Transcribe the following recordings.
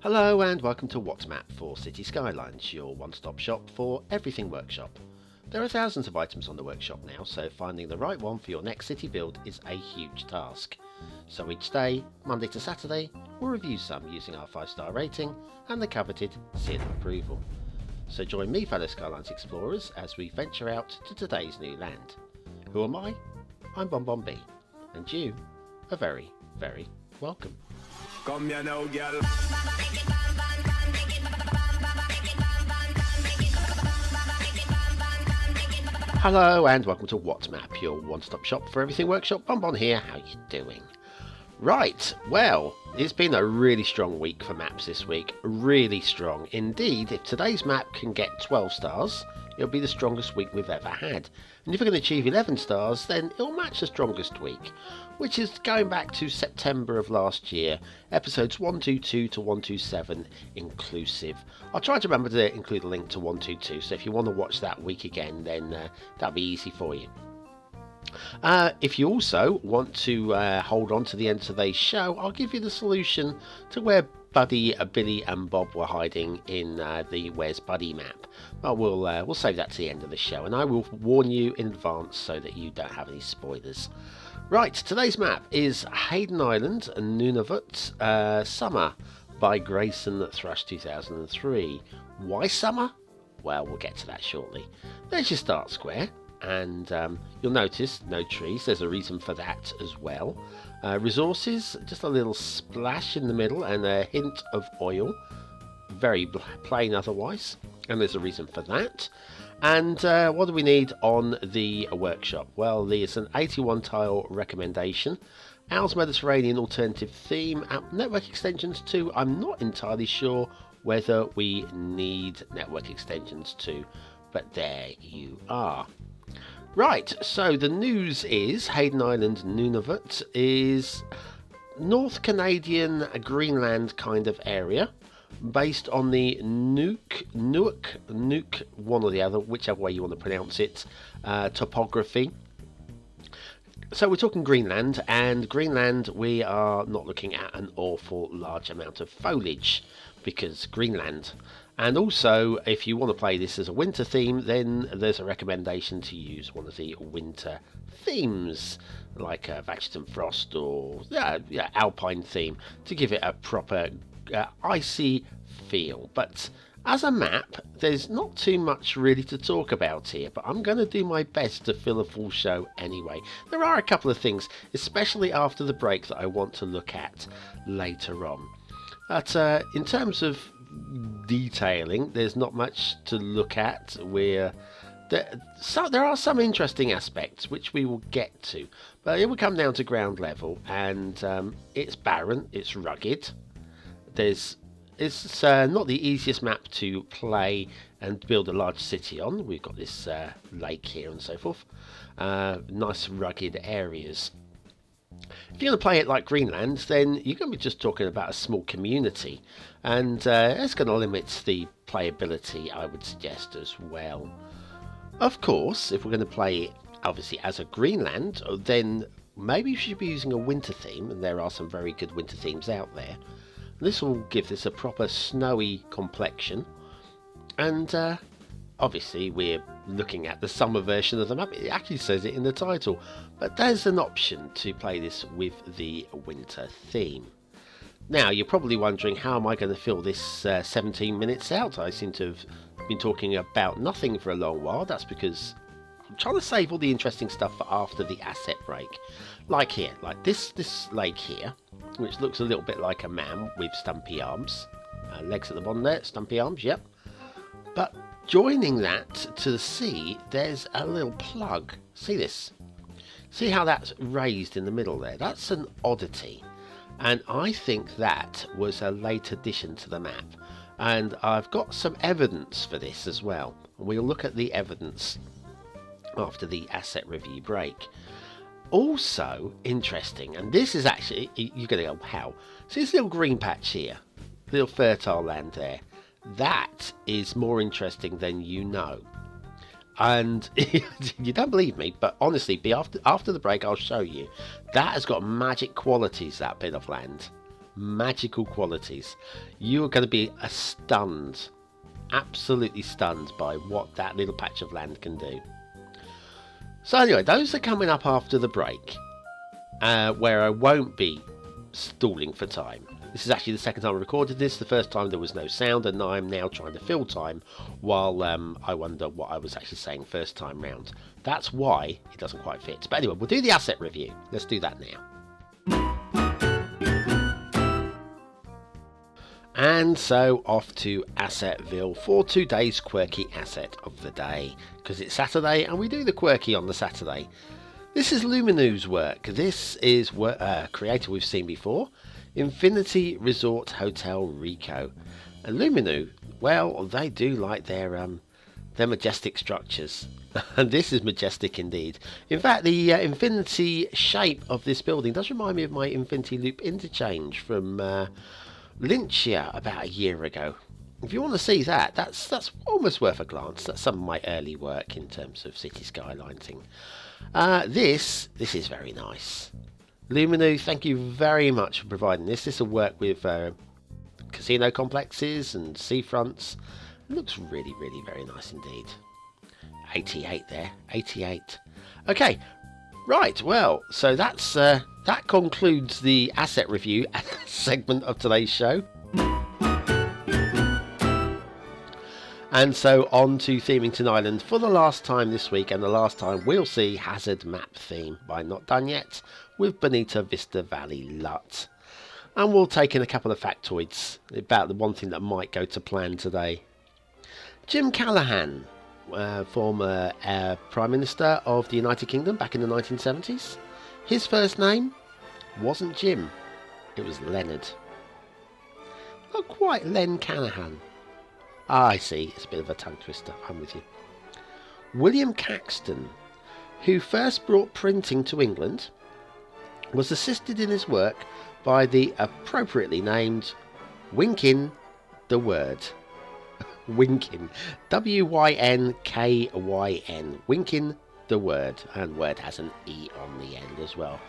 Hello and welcome to What's Map for Cities Skylines, your one-stop shop for everything workshop. There are thousands of items on the workshop now, so finding the right one for your next city build is a huge task. So each day, Monday to Saturday, we'll review some using our 5-star rating and the coveted seal of approval. So join me, fellow Skylines explorers, as we venture out to today's new land. Who am I? I'm BonBonB, and you are very, very welcome. Come here now, girl. Hello and welcome to What's Map, your one-stop shop for everything workshop. BonBon here, how you doing? Right, well, it's been a really strong week for maps this week. Really strong. Indeed, if today's map can get 12 stars, it'll be the strongest week we've ever had. And if it can achieve 11 stars, then it'll match the strongest week, which is going back to September of last year, episodes 122 to 127 inclusive. I'll try to remember to include a link to 122, so if you want to watch that week again, then that'll be easy for you. If you also want to hold on to the end of today's show, I'll give you the solution to where Buddy, Billy and Bob were hiding in the Where's Buddy map. But we'll save that to the end of the show, and I will warn you in advance so that you don't have any spoilers. Right, today's map is Hayden Island, Nunavut, Summer by Grayson Thrush 2003. Why summer? Well, we'll get to that shortly. There's your start square. And you'll notice no trees. There's a reason for that as well. Resources, just a little splash in the middle and a hint of oil. Very plain otherwise, and there's a reason for that. And what do we need on the workshop? Well, there's an 81 tile recommendation. Owl's Mediterranean alternative theme. Network extensions too. I'm not entirely sure whether we need network extensions too, but there you are. Right, so the news is Hayden Island Nunavut is North Canadian Greenland kind of area, based on the Nuuk, one or the other, whichever way you want to pronounce it, topography. So we're talking Greenland, and Greenland we are not looking at an awful large amount of foliage, because Greenland. And also, if you want to play this as a winter theme, then there's a recommendation to use one of the winter themes, like Vaxton Frost or Alpine theme, to give it a proper icy feel. But as a map, there's not too much really to talk about here, but I'm going to do my best to fill a full show anyway. There are a couple of things, especially after the break, that I want to look at later on. But in terms of detailing, there's not much to look at. There are some interesting aspects which we will get to, but it will come down to ground level, and it's barren, it's rugged. It's not the easiest map to play and build a large city on. We've got this lake here and so forth. Nice rugged areas. If you're going to play it like Greenland, then you're going to be just talking about a small community, and it's going to limit the playability, I would suggest, as well. Of course, if we're going to play, obviously, as a Greenland, then maybe you should be using a winter theme, and there are some very good winter themes out there. This will give this a proper snowy complexion, and obviously we're looking at the summer version of the map. It actually says it in the title, but there's an option to play this with the winter theme. Now you're probably wondering, how am I going to fill this 17 minutes out? I seem to have been talking about nothing for a long while. That's because I'm trying to save all the interesting stuff for after the asset break. Like here, like this lake here, which looks a little bit like a man with stumpy arms. Legs at the bottom there, stumpy arms, yep. But joining that to the sea, there's a little plug. See this? See how that's raised in the middle there? That's an oddity. And I think that was a late addition to the map. And I've got some evidence for this as well. We'll look at the evidence after the asset review break. Also interesting, and this is actually, you're going to go, how? See this little green patch here? Little fertile land there. That is more interesting than you know. And you don't believe me, but honestly, after the break, I'll show you. That has got magic qualities, that bit of land. magical qualities. You are going to be stunned, absolutely stunned by what that little patch of land can do. So anyway, those are coming up after the break, where I won't be stalling for time. This is actually the second time I recorded this. The first time there was no sound, and I'm now trying to fill time while I wonder what I was actually saying first time round. That's why it doesn't quite fit. But anyway, we'll do the asset review. Let's do that now. And so off to Assetville for today's quirky asset of the day, because it's Saturday and we do the quirky on the Saturday. This is Luminu's work. This is a creator we've seen before, Infinity Resort Hotel Rico. And Luminu, well, they do like their majestic structures. And this is majestic indeed. In fact, the infinity shape of this building does remind me of my Infinity Loop interchange from Lynchia about a year ago. If you want to see that, that's almost worth a glance. That's some of my early work in terms of City Skylines. This is very nice. Luminu, thank you very much for providing this. This will work with casino complexes and seafronts. It looks really, really very nice indeed. 88 there, 88. Okay, right, well, so that's that concludes the asset review segment of today's show. And so on to Themington Island for the last time this week, and the last time we'll see Hazard Map Theme by Not Done Yet with Bonita Vista Valley LUT. And we'll take in a couple of factoids about the one thing that might go to plan today. Jim Callaghan, former Prime Minister of the United Kingdom back in the 1970s. His first name wasn't Jim, it was Leonard. Not quite Len Callaghan. I see, it's a bit of a tongue twister, I'm with you. William Caxton, who first brought printing to England, was assisted in his work by the appropriately named Wynkin the Word. Wynkin, W-Y-N-K-Y-N, Wynkin the Word, and Word has an E on the end as well,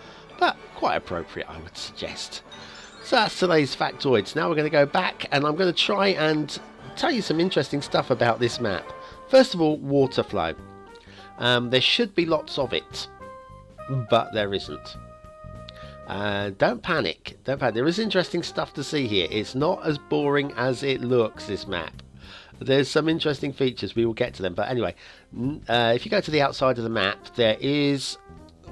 but quite appropriate I would suggest. So that's today's factoids. Now we're going to go back and I'm going to try and tell you some interesting stuff about this map. First of all, water flow. There should be lots of it, but there isn't. Don't panic, there is interesting stuff to see here. It's not as boring as it looks, this map. There's some interesting features, we will get to them, but anyway, if you go to the outside of the map, there is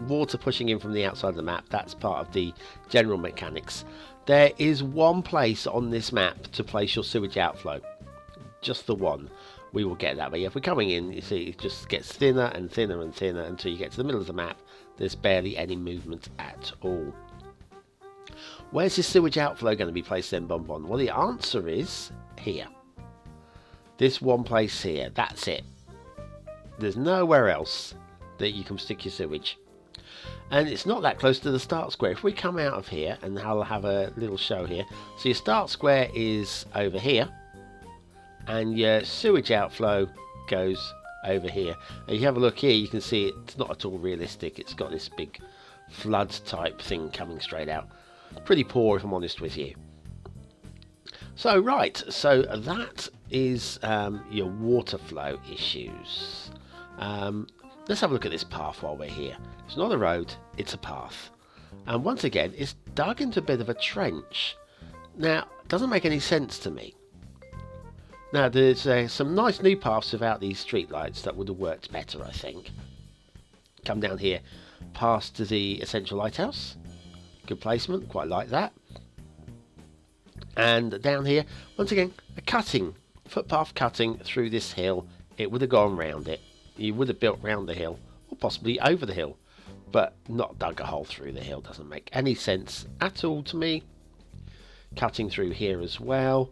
water pushing in from the outside of the map. That's part of the general mechanics. There is one place on this map to place your sewage outflow, just the one. We will get that, but yeah, if we're coming in, you see it just gets thinner and thinner and thinner until you get to the middle of the map. There's barely any movement at all. Where's this sewage outflow going to be placed then, BonBon? Well, the answer is here. This one place here, that's it. There's nowhere else that you can stick your sewage. And it's not that close to the start square. If we come out of here, and I'll have a little show here. So your start square is over here, and your sewage outflow goes over here. And if you have a look here, you can see it's not at all realistic. It's got this big flood type thing coming straight out. Pretty poor, if I'm honest with you. So right, so that is your water flow issues. Let's have a look at this path while we're here. It's not a road, it's a path. And once again, it's dug into a bit of a trench. Now, it doesn't make any sense to me. Now, there's some nice new paths without these streetlights that would have worked better, I think. Come down here, past the Essential Lighthouse. Good placement, quite like that. And down here, once again, a cutting, footpath cutting through this hill. It would have gone round it. You would have built round the hill, or possibly over the hill, but not dug a hole through the hill. Doesn't make any sense at all to me. Cutting through here as well.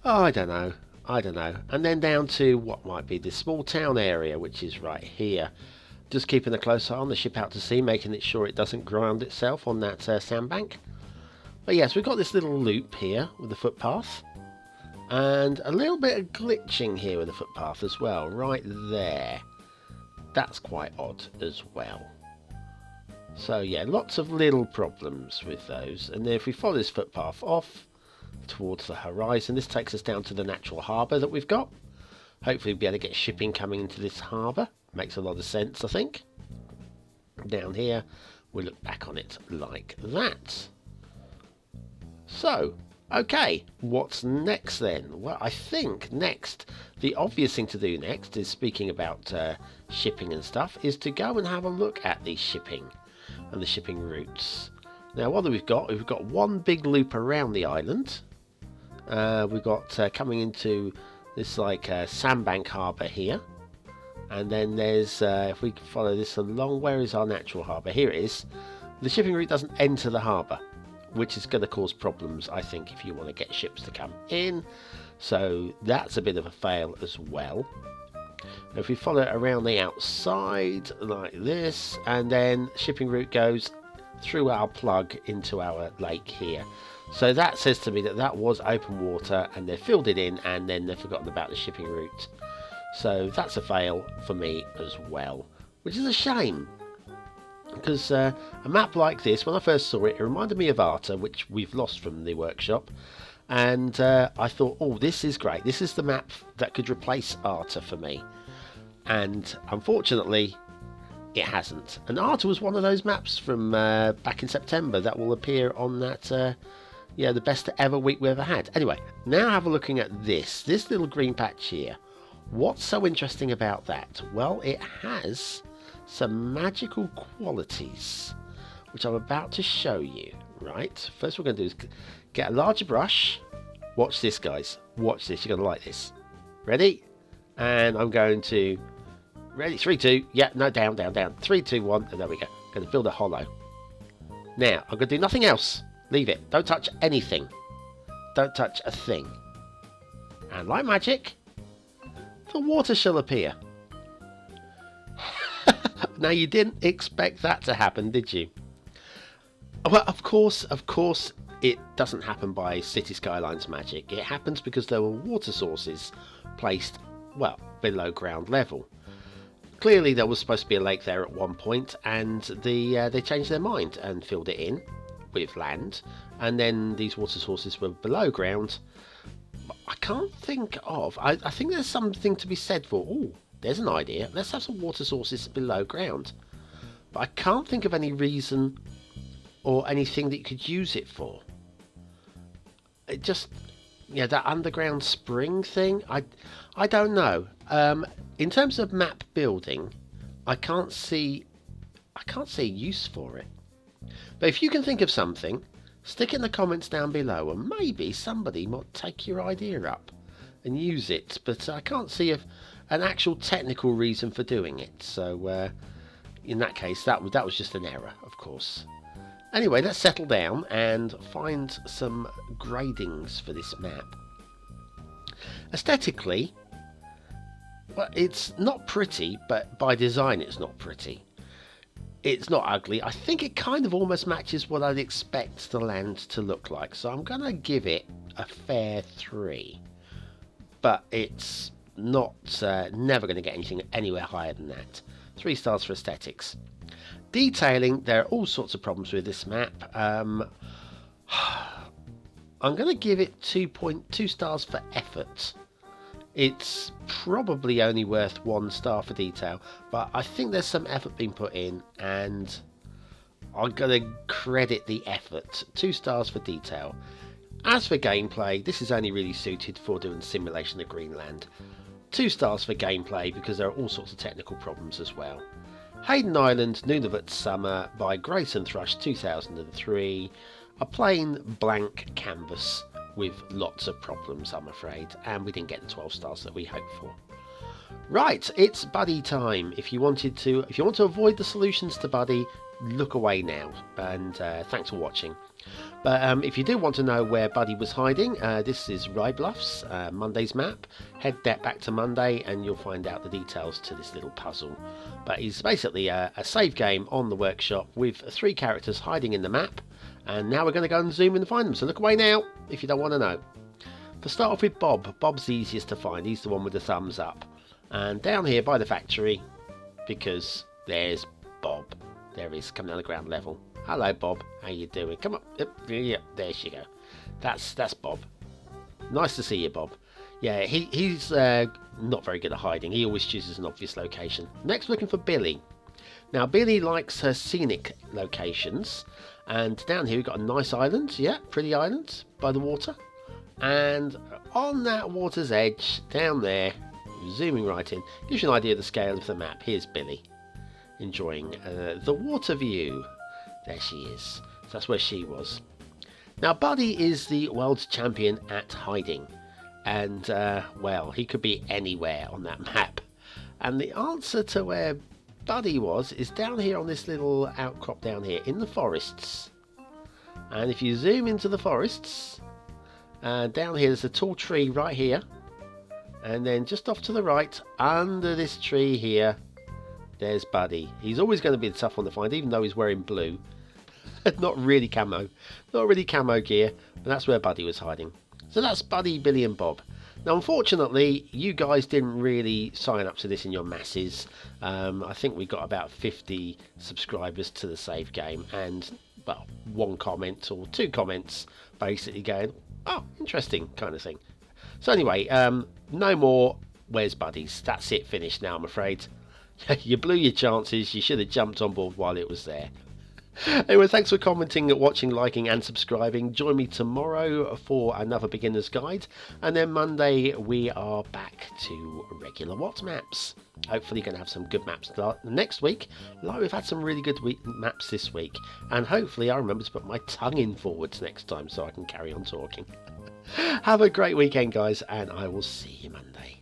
Oh, I don't know. And then down to what might be this small town area, which is right here. Just keeping a close eye on the ship out to sea, making sure it doesn't ground itself on that sandbank. But yes, we've got this little loop here with the footpath. And a little bit of glitching here with the footpath as well, right there. That's quite odd as well. So yeah, lots of little problems with those. And then if we follow this footpath off towards the horizon, this takes us down to the natural harbour that we've got. Hopefully we'll be able to get shipping coming into this harbour. Makes a lot of sense, I think. Down here, we look back on it like that. So, okay, what's next then? Well, I think next, the obvious thing to do next is, speaking about shipping and stuff, is to go and have a look at the shipping and the shipping routes. Now, what have we got? We've got one big loop around the island. We've got coming into this like sandbank harbour here. And then there's, if we follow this along, where is our natural harbour? Here it is. The shipping route doesn't enter the harbour, which is going to cause problems, I think, if you want to get ships to come in. So that's a bit of a fail as well. If we follow it around the outside like this, and then shipping route goes through our plug into our lake here. So that says to me that that was open water and they filled it in and then they've forgotten about the shipping route. So that's a fail for me as well, which is a shame. Because a map like this, when I first saw it, it reminded me of Arta, which we've lost from the workshop. And I thought, oh, this is great. This is the map that could replace Arta for me. And unfortunately, it hasn't. And Arta was one of those maps from back in September that will appear on that, yeah, the best ever week we ever had. Anyway, now have a looking at this little green patch here. What's so interesting about that? Well, it has some magical qualities, which I'm about to show you. Right, first what we're going to do is get a larger brush. Watch this, guys. Watch this. You're going to like this. Ready? And I'm going to... Ready? 3, 2. Yeah, no, down. 3, 2, 1. And there we go. I'm going to build a hollow. Now, I'm going to do nothing else. Leave it. Don't touch anything. Don't touch a thing. And like magic, the water shall appear. Now, you didn't expect that to happen, did you? Well, of course, it doesn't happen by Cities Skylines magic. It happens because there were water sources placed, well, below ground level. Clearly, there was supposed to be a lake there at one point, and they changed their mind and filled it in with land. And then these water sources were below ground. I can't think of... I think there's something to be said for... Oh, there's an idea. Let's have some water sources below ground. But I can't think of any reason or anything that you could use it for. It just... Yeah, that underground spring thing, I don't know. In terms of map building, I can't see a use for it. But if you can think of something, stick it in the comments down below, and maybe somebody might take your idea up and use it. But I can't see an actual technical reason for doing it. So in that case, that was just an error, of course. Anyway, let's settle down and find some gradings for this map. Aesthetically, well, it's not pretty, but by design it's not pretty. It's not ugly. I think it kind of almost matches what I'd expect the land to look like. So I'm going to give it a fair 3. But it's not never going to get anything anywhere higher than that. 3 stars for aesthetics. Detailing, there are all sorts of problems with this map. I'm going to give it 2.2 stars for effort. It's probably only worth 1 star for detail, but I think there's some effort being put in, and I'm going to credit the effort. 2 stars for detail. As for gameplay, this is only really suited for doing simulation of Greenland. 2 stars for gameplay because there are all sorts of technical problems as well. Hayden Island, Nunavut Summer by Grace and Thrush 2003. A plain blank canvas with lots of problems, I'm afraid, and we didn't get the 12 stars that we hoped for. Right, it's Buddy time. If you want to avoid the solutions to Buddy, look away now, and thanks for watching. But if you do want to know where Buddy was hiding, this is Rye Bluffs, Monday's map. Head back to Monday and you'll find out the details to this little puzzle. But it's basically a save game on the workshop with 3 characters hiding in the map. And now we're going to go and zoom in and find them. So look away now if you don't want to know. To start off with Bob. Bob's the easiest to find. He's the one with the thumbs up. And down here by the factory, because there's Bob. There he is, coming down the ground level. Hello, Bob. How you doing? Come on. Yep, there she go. That's Bob. Nice to see you, Bob. Yeah, he's not very good at hiding. He always chooses an obvious location. Next, looking for Billy. Now, Billy likes her scenic locations. And down here, we've got a nice island. Yeah, pretty island by the water. And on that water's edge, down there, zooming right in, gives you an idea of the scale of the map. Here's Billy, enjoying the water view. There she is. So that's where she was. Now, Buddy is the world champion at hiding. And, well, he could be anywhere on that map. And the answer to where Buddy was is down here on this little outcrop down here in the forests. And if you zoom into the forests, down here there's a tall tree right here. And then just off to the right, under this tree here, there's Buddy. He's always going to be the tough one to find, even though he's wearing blue. Not really camo gear, but that's where Buddy was hiding. So that's Buddy, Billy and Bob. Now, unfortunately, you guys didn't really sign up to this in your masses. I think we got about 50 subscribers to the save game, and, well, one comment or two comments basically going, oh, interesting, kind of thing. So anyway, no more Where's Buddies. That's it, finished now, I'm afraid. You blew your chances. You should have jumped on board while it was there. Anyway, thanks for commenting, watching, liking and subscribing. Join me tomorrow for another beginner's guide, and then Monday we are back to regular What maps. Hopefully going to have some good maps next week, like we've had some really good maps this week, and hopefully I'll remember to put my tongue in forwards next time so I can carry on talking. Have a great weekend, guys, and I will see you Monday.